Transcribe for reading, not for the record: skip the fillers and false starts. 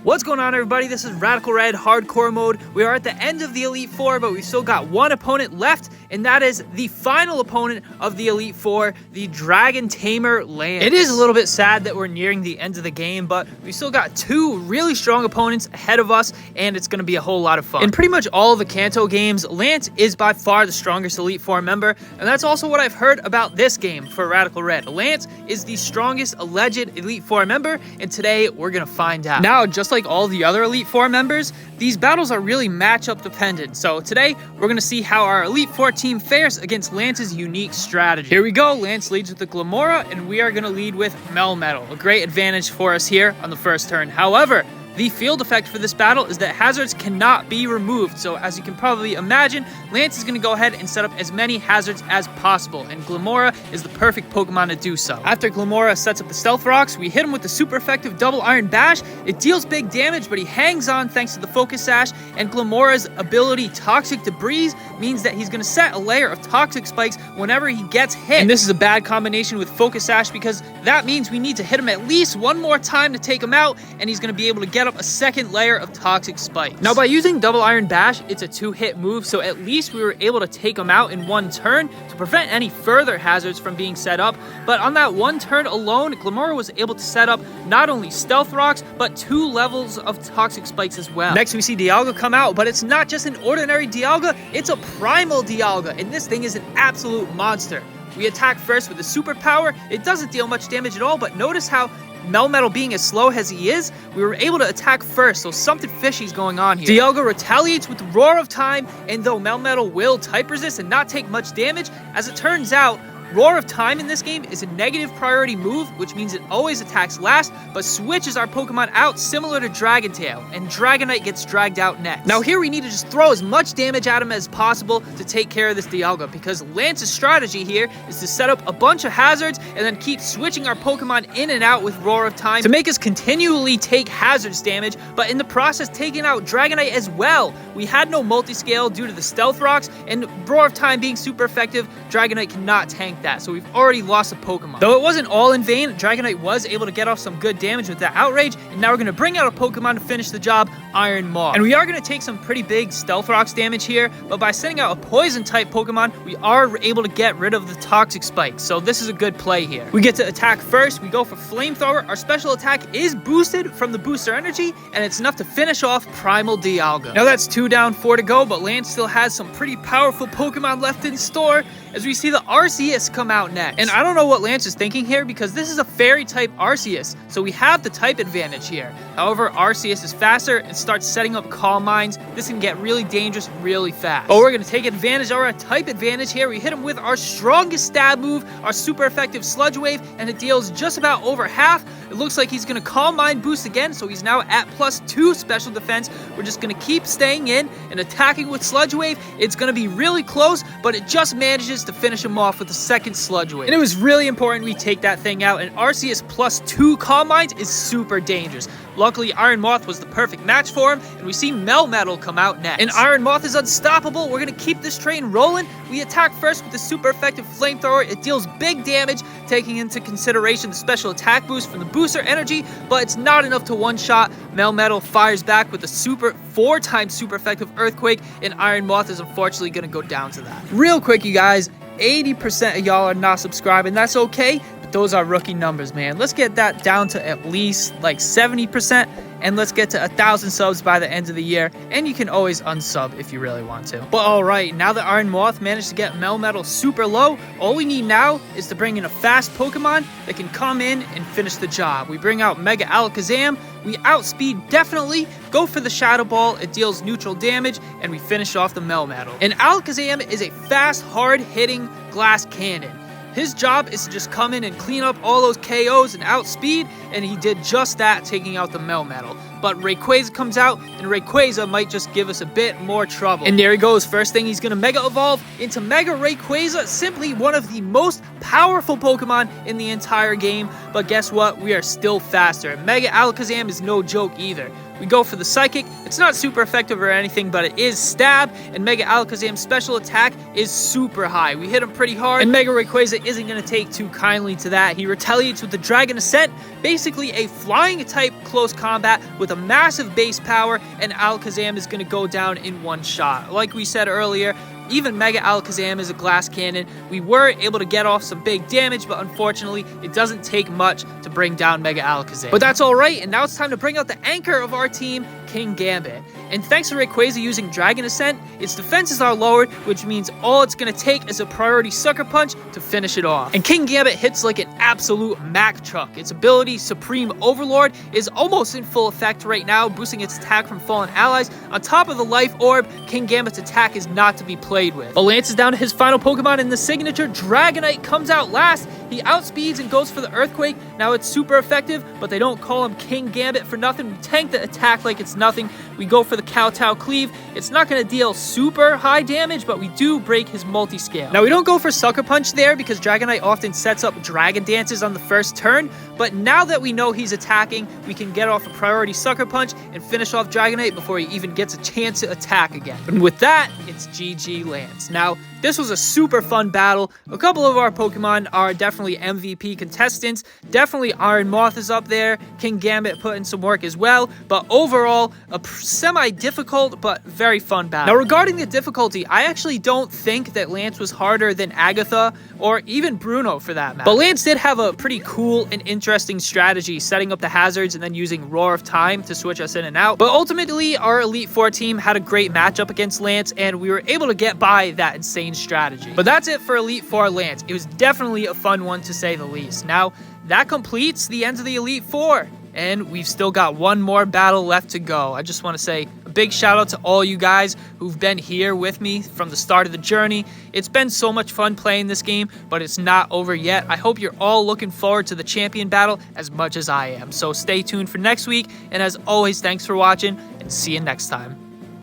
What's going on, everybody? This is Radical Red Hardcore Mode. We are at the end of the Elite Four, but we've still got one opponent left, and that is the final opponent of the Elite Four, the Dragon Tamer Lance. It is a little bit sad that we're nearing the end of the game, but we still got two really strong opponents ahead of us, and it's going to be a whole lot of fun. In pretty much all of the Kanto games, Lance is by far the strongest Elite Four member, and that's also what I've heard about this game for Radical Red. Lance is the strongest alleged Elite Four member, and today we're going to find out. Now, just like all the other Elite Four members, these battles are really matchup dependent. So today, we're going to see how our Elite Four team fares against Lance's unique strategy. Here we go. Lance leads with the Glamora, and we are going to lead with Melmetal. A great advantage for us here on the first turn. However, the field effect for this battle is that hazards cannot be removed. So as you can probably imagine, Lance is going to go ahead and set up as many hazards as possible, and Glamora is the perfect Pokemon to do so. After Glamora sets up the Stealth Rocks, we hit him with the super effective Double Iron Bash. It deals big damage, but he hangs on thanks to the Focus Sash, and Glamora's ability Toxic Debris means that he's going to set a layer of Toxic Spikes whenever he gets hit. And this is a bad combination with Focus Sash because that means we need to hit him at least one more time to take him out, and he's going to be able to get up a second layer of Toxic Spikes. Now, by using Double Iron Bash, it's a two-hit move, so at least we were able to take him out in one turn to prevent any further hazards from being set up. But on that one turn alone, Glamora was able to set up not only Stealth Rocks, but 2 levels of Toxic Spikes as well. Next, we see Dialga come out, but it's not just an ordinary Dialga, it's a Primal Dialga, and this thing is an absolute monster. We attack first with the superpower. It doesn't deal much damage at all, but notice how Melmetal being as slow as he is, we were able to attack first, so something fishy is going on here. Dialga retaliates with the Roar of Time, and though Melmetal will type resist and not take much damage, as it turns out, Roar of Time in this game is a negative priority move, which means it always attacks last, but switches our Pokemon out similar to Dragon Tail, and Dragonite gets dragged out next. Now here we need to just throw as much damage at him as possible to take care of this Dialga, because Lance's strategy here is to set up a bunch of hazards and then keep switching our Pokemon in and out with Roar of Time to make us continually take hazards damage, but in the process taking out Dragonite as well. We had no multi-scale due to the Stealth Rocks, and Roar of Time being super effective, Dragonite cannot tank that, so we've already lost a Pokemon. Though it wasn't all in vain, Dragonite was able to get off some good damage with that Outrage, and now we're going to bring out a Pokemon to finish the job, Iron Maw. And we are going to take some pretty big Stealth Rocks damage here, but by sending out a Poison-type Pokemon, we are able to get rid of the Toxic Spikes, so this is a good play here. We get to attack first, we go for Flamethrower. Our special attack is boosted from the Booster Energy, and it's enough to finish off Primal Dialga. Now that's 2 down, 4 to go, but Lance still has some pretty powerful Pokemon left in store, as we see the Arceus come out next. And I don't know what Lance is thinking here, because this is a Fairy-type Arceus, so we have the type advantage here. However, Arceus is faster and starts setting up Calm Minds. This can get really dangerous really fast. But we're going to take advantage of our type advantage here. We hit him with our strongest stab move, our super effective Sludge Wave, and it deals just about over half. It looks like he's going to Calm Mind boost again, so he's now at +2 special defense. We're just going to keep staying in and attacking with Sludge Wave. It's going to be really close, but it just manages to finish him off with the second Sludge Wave. And it was really important we take that thing out, and Arceus +2 Calm Minds is super dangerous. Luckily, Iron Moth was the perfect match for him, and we see Melmetal come out next. And Iron Moth is unstoppable. We're going to keep this train rolling. We attack first with the super effective Flamethrower. It deals big damage, taking into consideration the special attack boost from the Booster Energy, but it's not enough to one-shot. Melmetal fires back with the 4-time super effective Earthquake, and Iron Moth is unfortunately going to go down to that. Real quick, you guys, 80% of y'all are not subscribing. That's okay, but those are rookie numbers, man. Let's get that down to at least like 70%, and let's get to 1,000 subs by the end of the year, and you can always unsub if you really want to. But alright, now that Iron Moth managed to get Melmetal super low, all we need now is to bring in a fast Pokemon that can come in and finish the job. We bring out Mega Alakazam, we outspeed definitely, go for the Shadow Ball, it deals neutral damage, and we finish off the Melmetal. And Alakazam is a fast, hard-hitting glass cannon. His job is to just come in and clean up all those KOs and outspeed, and he did just that, taking out the Melmetal. But Rayquaza comes out, and Rayquaza might just give us a bit more trouble. And there he goes. First thing, he's going to Mega Evolve into Mega Rayquaza, simply one of the most powerful Pokemon in the entire game. But guess what? We are still faster. Mega Alakazam is no joke either. We go for the Psychic. It's not super effective or anything, but it is Stab, and Mega Alakazam's special attack is super high. We hit him pretty hard, and Mega Rayquaza isn't going to take too kindly to that. He retaliates with the Dragon Ascent, basically a flying type close combat with a massive base power, and Alakazam is going to go down in one shot. Like we said earlier, even Mega Alakazam is a glass cannon. We were able to get off some big damage, but unfortunately, it doesn't take much to bring down Mega Alakazam. But that's alright, and now it's time to bring out the anchor of our team, King Gambit. And thanks to Rayquaza using Dragon Ascent, its defenses are lowered, which means all it's going to take is a priority Sucker Punch to finish it off. And King Gambit hits like an absolute Mack truck. Its ability, Supreme Overlord, is almost in full effect right now, boosting its attack from fallen allies. On top of the Life Orb, King Gambit's attack is not to be played with. But Lance is down to his final Pokemon, and the signature Dragonite comes out last. He outspeeds and goes for the Earthquake. Now it's super effective, but they don't call him King Gambit for nothing. We tank the attack like it's nothing. We go for the Kowtow Cleave. It's not going to deal super high damage, but we do break his multi-scale. Now we don't go for Sucker Punch there because Dragonite often sets up Dragon Dances on the first turn, but now that we know he's attacking, we can get off a priority Sucker Punch and finish off Dragonite before he even gets a chance to attack again. And with that, it's GG Lance. Now, this was a super fun battle. A couple of our Pokemon are definitely MVP contestants. Definitely Iron Moth is up there. King Gambit put in some work as well. But overall, a semi-difficult but very fun battle. Now regarding the difficulty, I actually don't think that Lance was harder than Agatha or even Bruno for that matter. But Lance did have a pretty cool and interesting strategy, setting up the hazards and then using Roar of Time to switch us in and out. But ultimately, our Elite Four team had a great matchup against Lance, and we were able to get by that insane strategy. But that's it for Elite Four Lance. It was definitely a fun one to say the least. Now, that completes the end of the Elite Four, and we've still got one more battle left to go. I just want to say a big shout out to all you guys who've been here with me from the start of the journey. It's been so much fun playing this game, but it's not over yet. I hope you're all looking forward to the champion battle as much as I am. So stay tuned for next week, and as always, thanks for watching, and see you next time.